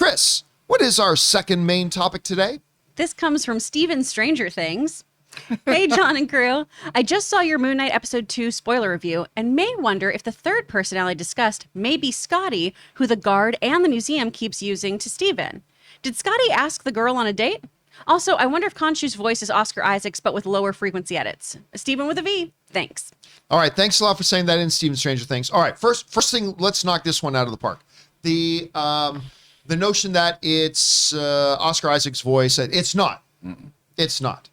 Chris, what is our second main topic today? This comes from Steven Stranger Things. Hey, John and crew. I just saw your Moon Knight episode 2 spoiler review and may wonder if the third personality discussed may be Scotty, who the guard and the museum keeps using to Steven. Did Scotty ask the girl on a date? Also, I wonder if Khonshu's voice is Oscar Isaac's, but with lower frequency edits. Steven with a V. Thanks. All right, thanks a lot for saying that in Steven Stranger Things. All right, first thing, let's knock this one out of the park. The notion that it's Oscar Isaac's voice, it's not. It's not.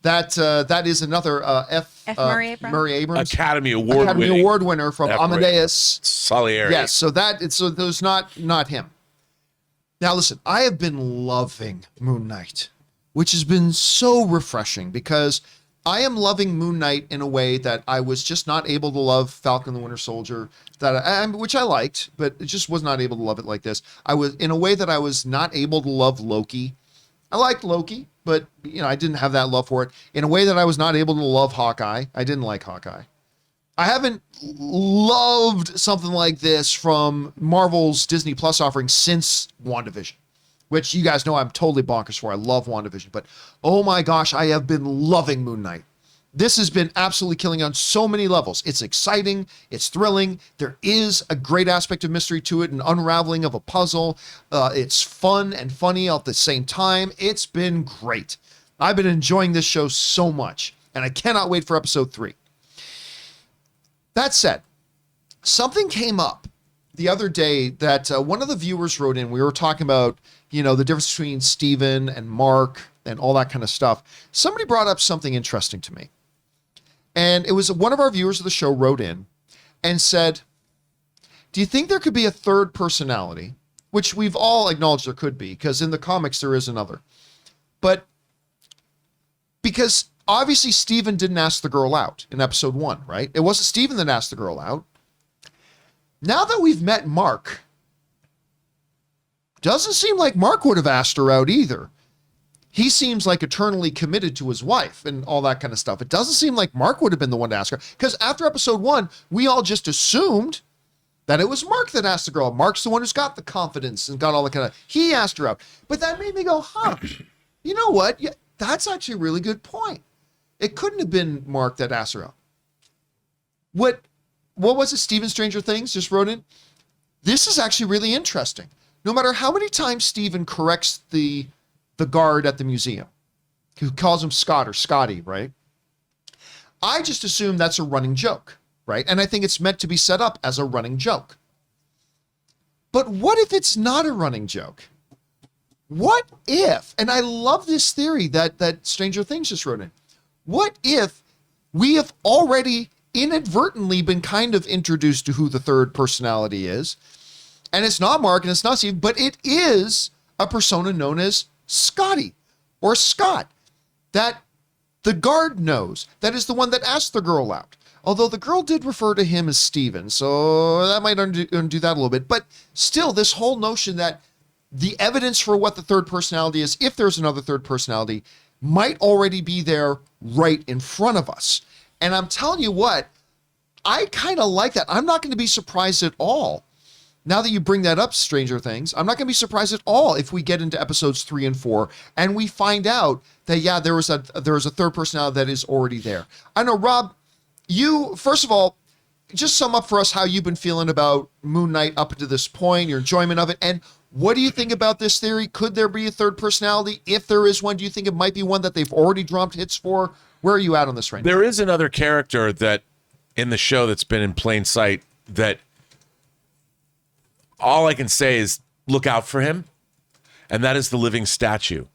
That is another F. Murray Abrams. Academy Award winner from Amadeus. Salieri. Yes, so there's not him. Now listen, I have been loving Moon Knight, which has been so refreshing because I am loving Moon Knight in a way that I was just not able to love Falcon the Winter Soldier, which I liked, but just was not able to love it like this. I was in a way that I was not able to love Loki. I liked Loki, but I didn't have that love for it. In a way that I was not able to love Hawkeye. I didn't like Hawkeye. I haven't loved something like this from Marvel's Disney Plus offering since WandaVision, which you guys know I'm totally bonkers for. I love WandaVision, but oh my gosh, I have been loving Moon Knight. This has been absolutely killing on so many levels. It's exciting. It's thrilling. There is a great aspect of mystery to it, an unraveling of a puzzle. It's fun and funny at the same time. It's been great. I've been enjoying this show so much, and I cannot wait for episode 3. That said, something came up the other day that one of the viewers wrote in. We were talking about, the difference between Steven and Mark and all that kind of stuff. Somebody brought up something interesting to me. And it was one of our viewers of the show wrote in and said, do you think there could be a third personality? Which we've all acknowledged there could be, because in the comics there is another. But because obviously Steven didn't ask the girl out in episode 1, right? It wasn't Steven that asked the girl out. Now that we've met Mark, doesn't seem like Mark would have asked her out either. He seems like eternally committed to his wife and all that kind of stuff. It doesn't seem like Mark would have been the one to ask her, because after episode 1, we all just assumed that it was Mark that asked the girl. Mark's the one who's got the confidence and got all the kind of, he asked her out. But that made me go, you know what? Yeah, that's actually a really good point. It couldn't have been Mark that asked her out. What was it? Steven Stranger Things just wrote in. This is actually really interesting. No matter how many times Steven corrects the guard at the museum, who calls him Scott or Scotty, right? I just assume that's a running joke, right? And I think it's meant to be set up as a running joke. But what if it's not a running joke? What if, and I love this theory that Stranger Things just wrote in, what if we have already inadvertently been kind of introduced to who the third personality is, and it's not Mark and it's not Steve, but it is a persona known as Scotty or Scott that the guard knows, that is the one that asked the girl out. Although the girl did refer to him as Steven, so that might undo that a little bit. But still, this whole notion that the evidence for what the third personality is, if there's another third personality, might already be there right in front of us. And I'm telling you what, I kind of like that. I'm not going to be surprised at all. Now that you bring that up, Stranger Things, I'm not going to be surprised at all if we get into episodes 3 and 4 and we find out that, yeah, there was a third personality that is already there. I know, Rob, you, first of all, just sum up for us how you've been feeling about Moon Knight up to this point, your enjoyment of it, and what do you think about this theory? Could there be a third personality? If there is one, do you think it might be one that they've already dropped hits for? Where are you at on this right now? There is another character that in the show that's been in plain sight that all I can say is look out for him, and that is the living statue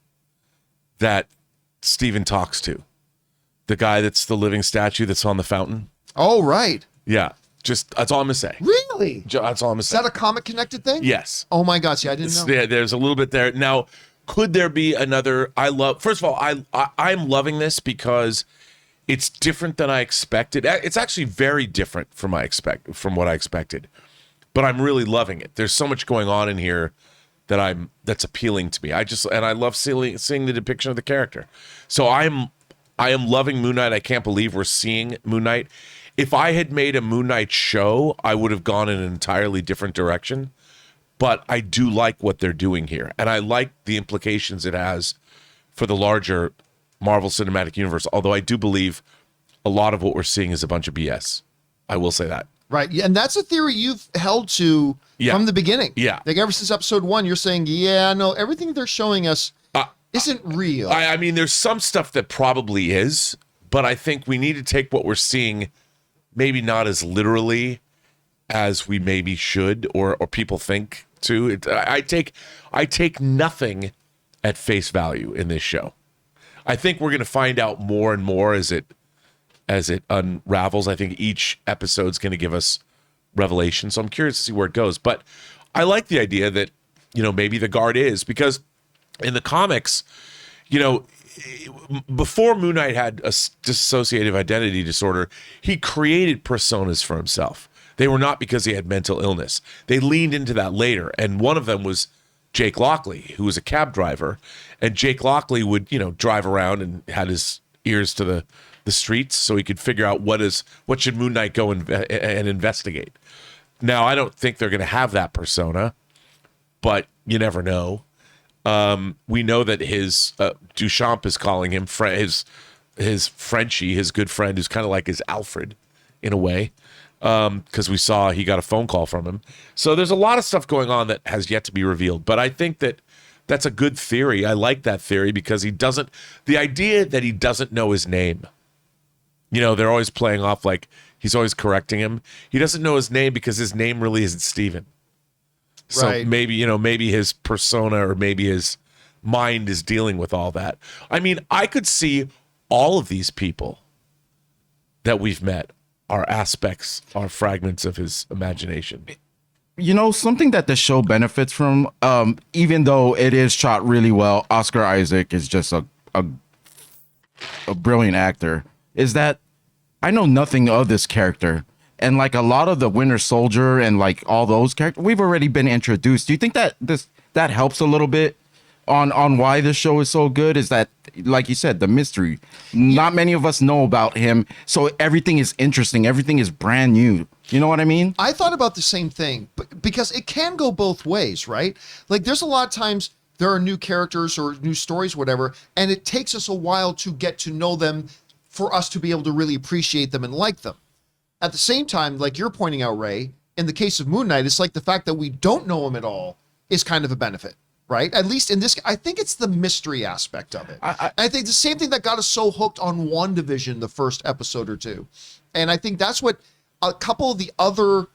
that Steven talks to. The guy that's the living statue that's on the fountain. Oh, right. Yeah. Just, that's all I'm going to say. Really? That's all I'm going to say. Is that a comic-connected thing? Yes. Oh, my gosh. Yeah, I didn't know. Yeah, there's a little bit there. Now, could there be another? First of all, I'm loving this because it's different than I expected. It's actually very different from what I expected. But I'm really loving it. There's so much going on in here that's appealing to me. I love seeing the depiction of the character. So I am loving Moon Knight. I can't believe we're seeing Moon Knight. If I had made a Moon Knight show, I would have gone in an entirely different direction. but I do like what they're doing here, and I like the implications it has for the larger Marvel Cinematic Universe. Although I do believe a lot of what we're seeing is a bunch of BS. I will say that. Right. Yeah, and that's a theory you've held to from the beginning. Yeah. Like ever since episode 1, you're saying, no, everything they're showing us isn't real. I mean, there's some stuff that probably is, but I think we need to take what we're seeing maybe not as literally as we maybe should or people think to. I take nothing at face value in this show. I think we're going to find out more and more as it unravels. I think each episode's going to give us revelation. So I'm curious to see where it goes. But I like the idea that, maybe the guard is, because in the comics, before Moon Knight had a dissociative identity disorder, he created personas for himself. They were not because he had mental illness. They leaned into that later. And one of them was Jake Lockley, who was a cab driver. And Jake Lockley would, drive around and had his ears to the streets so he could figure out what should Moon Knight go and investigate. Now, I don't think they're going to have that persona, but you never know. We know that his Duchamp is calling him his Frenchie, his good friend, who's kind of like his Alfred in a way, because we saw he got a phone call from him. So there's a lot of stuff going on that has yet to be revealed. But I think that's a good theory. I like that theory because the idea that he doesn't know his name. They're always playing off like he's always correcting him. He doesn't know his name because his name really isn't Steven. So right. maybe his persona or maybe his mind is dealing with all that. I mean, I could see all of these people that we've met are fragments of his imagination. Something that the show benefits from, even though it is shot really well, Oscar Isaac is just a brilliant actor, is that I know nothing of this character. And like a lot of the Winter Soldier and like all those characters, we've already been introduced. Do you think that that helps a little bit on why this show is so good? Is that, like you said, the mystery? Not many of us know about him, so everything is interesting. Everything is brand new. You know what I mean? I thought about the same thing, but because it can go both ways, right? Like there's a lot of times there are new characters or new stories, whatever, and it takes us a while to get to know them for us to be able to really appreciate them and like them. At the same time, like you're pointing out, Ray, in the case of Moon Knight, it's like the fact that we don't know him at all is kind of a benefit, right? At least in this, I think it's the mystery aspect of it. I think the same thing that got us so hooked on WandaVision the first episode or two. And I think that's what a couple of the other,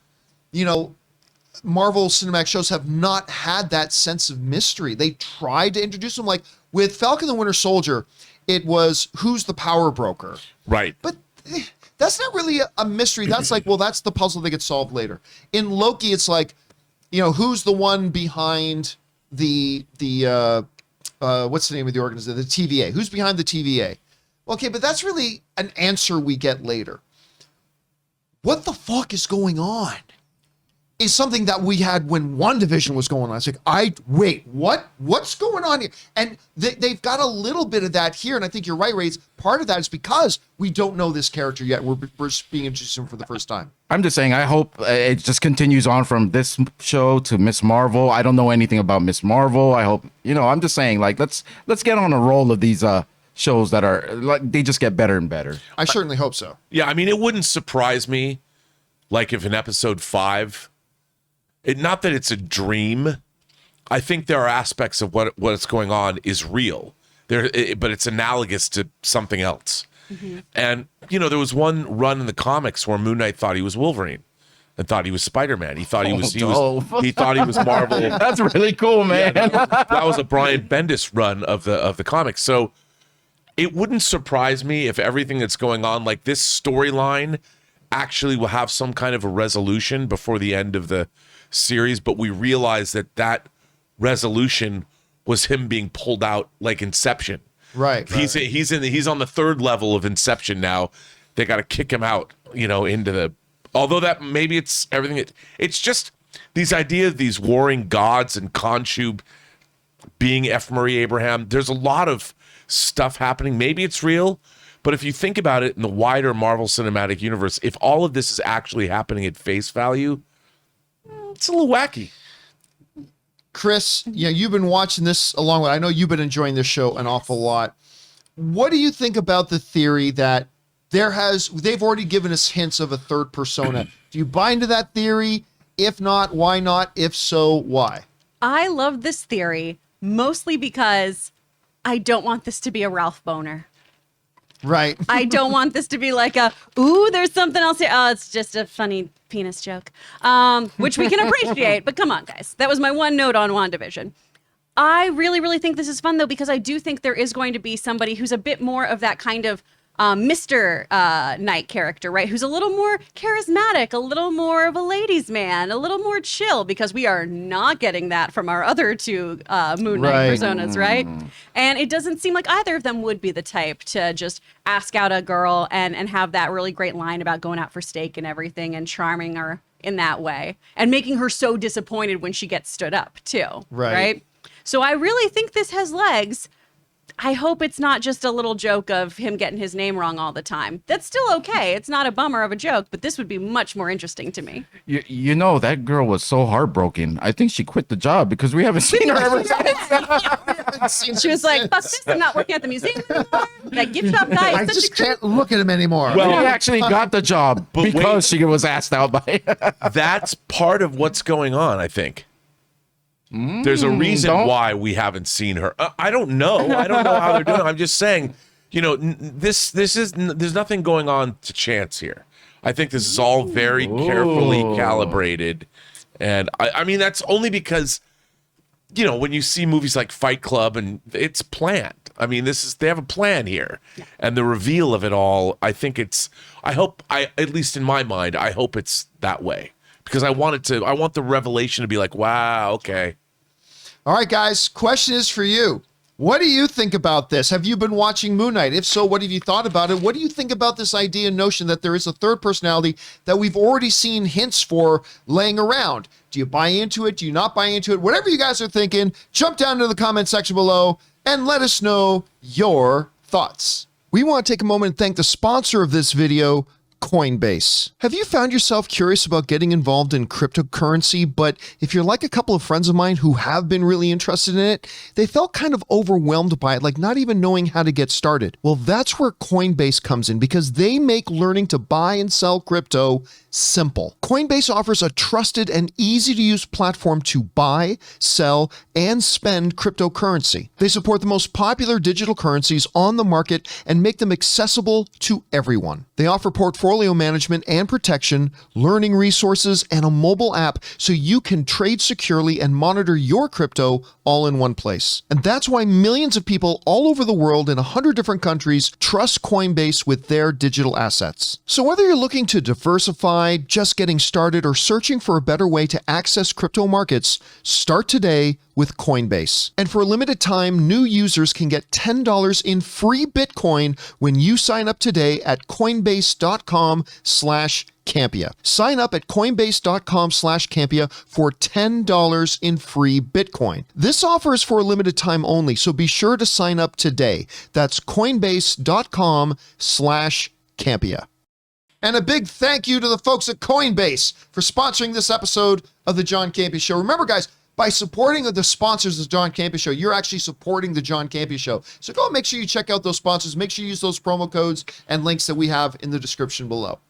Marvel Cinematic shows have not had that sense of mystery. They tried to introduce them, like with Falcon the Winter Soldier, it was who's the power broker. Right. But that's not really a mystery. That's like, well, that's the puzzle that gets solved later. In Loki, it's like, who's the one behind the what's the name of the organization? The TVA. Who's behind the TVA? Okay, but that's really an answer we get later. What the fuck is going on? Is something that we had when WandaVision was going on. It's like, wait, what? What's going on here? And they've got a little bit of that here, and I think you're right, Ray. Part of that is because we don't know this character yet. We're being introduced to him for the first time. I'm just saying, I hope it just continues on from this show to Miss Marvel. I don't know anything about Miss Marvel. I hope, I'm just saying, like, let's get on a roll of these shows that are, like, they just get better and better. I certainly hope so. Yeah, I mean, it wouldn't surprise me, like, if in episode 5, not that it's a dream. I think there are aspects of what's going on is real there, but it's analogous to something else. Mm-hmm. And there was one run in the comics where Moon Knight thought he was Wolverine and thought he was Spider-Man. He thought he thought he was Marvel. That's really cool, man. Yeah, that was a Brian Bendis run of the comics. So it wouldn't surprise me if everything that's going on, like this storyline, actually will have some kind of a resolution before the end of the series, but we realize that resolution was him being pulled out like Inception. Right. He's on the third level of Inception now. They got to kick him out, into the. Although that maybe it's everything. It's just these ideas, these warring gods and Khonshu being F. Murray Abraham. There's a lot of stuff happening. Maybe it's real, but if you think about it in the wider Marvel Cinematic Universe, if all of this is actually happening at face value, it's a little wacky. Chris, you've been watching this along with, I know you've been enjoying this show an awful lot. What do you think about the theory that they've already given us hints of a third persona? Do you buy into that theory? If not, why not? If so, why? I love this theory mostly because I don't want this to be a Ralph Boner. Right. I don't want this to be like ooh, there's something else here. Oh, it's just a funny penis joke, which we can appreciate. But come on, guys. That was my one note on WandaVision. I really, really think this is fun, though, because I do think there is going to be somebody who's a bit more of that kind of Mr. Knight character, right? Who's a little more charismatic, a little more of a ladies' man, a little more chill, because we are not getting that from our other two Moon Knight personas, right? And it doesn't seem like either of them would be the type to just ask out a girl and have that really great line about going out for steak and everything and charming her in that way and making her so disappointed when she gets stood up, too. Right? So I really think this has legs. I hope it's not just a little joke of him getting his name wrong all the time. That's still okay. It's not a bummer of a joke, but this would be much more interesting to me. You know, that girl was so heartbroken. I think she quit the job because we haven't seen her ever since. She was like, fuck this, I'm not working at the museum anymore. That gift shop guy I is such just a creep. can't look at him anymore. Well, he actually got the job But because she was asked out by. That's part of what's going on, I think. There's a reason why we haven't seen her. I don't know. I don't know how they're doing it. I'm just saying, there's nothing going on to chance here. I think this is all very carefully calibrated. And I mean, that's only because, when you see movies like Fight Club and it's planned. I mean, they have a plan here. Yeah. And the reveal of it all, at least in my mind, I hope it's that way. Because I want the revelation to be like, wow, okay. All right, guys, question is for you. What do you think about this? Have you been watching Moon Knight? If so, what have you thought about it? What do you think about this idea and notion that there is a third personality that we've already seen hints for laying around? Do you buy into it? Do you not buy into it? Whatever you guys are thinking, jump down to the comment section below and let us know your thoughts. We want to take a moment and thank the sponsor of this video, Coinbase. Have you found yourself curious about getting involved in cryptocurrency, but if you're like a couple of friends of mine who have been really interested in it, they felt kind of overwhelmed by it, like not even knowing how to get started? Well, that's where Coinbase comes in, because they make learning to buy and sell crypto simple. Coinbase offers a trusted and easy-to-use platform to buy, sell, and spend cryptocurrency. They support the most popular digital currencies on the market and make them accessible to everyone. They offer portfolio management and protection, learning resources, and a mobile app so you can trade securely and monitor your crypto all in one place. And that's why millions of people all over the world in 100 different countries trust Coinbase with their digital assets. So whether you're looking to diversify, just getting started, or searching for a better way to access crypto markets, start today with Coinbase. And for a limited time, new users can get $10 in free Bitcoin when you sign up today at coinbase.com/Campea. Sign up at coinbase.com/Campea for $10 in free Bitcoin. This offer is for a limited time only, so be sure to sign up today. That's coinbase.com/Campea. And a big thank you to the folks at Coinbase for sponsoring this episode of the John Campea Show. Remember, guys, by supporting the sponsors of the John Campea Show, you're actually supporting the John Campea Show. So go and make sure you check out those sponsors. Make sure you use those promo codes and links that we have in the description below.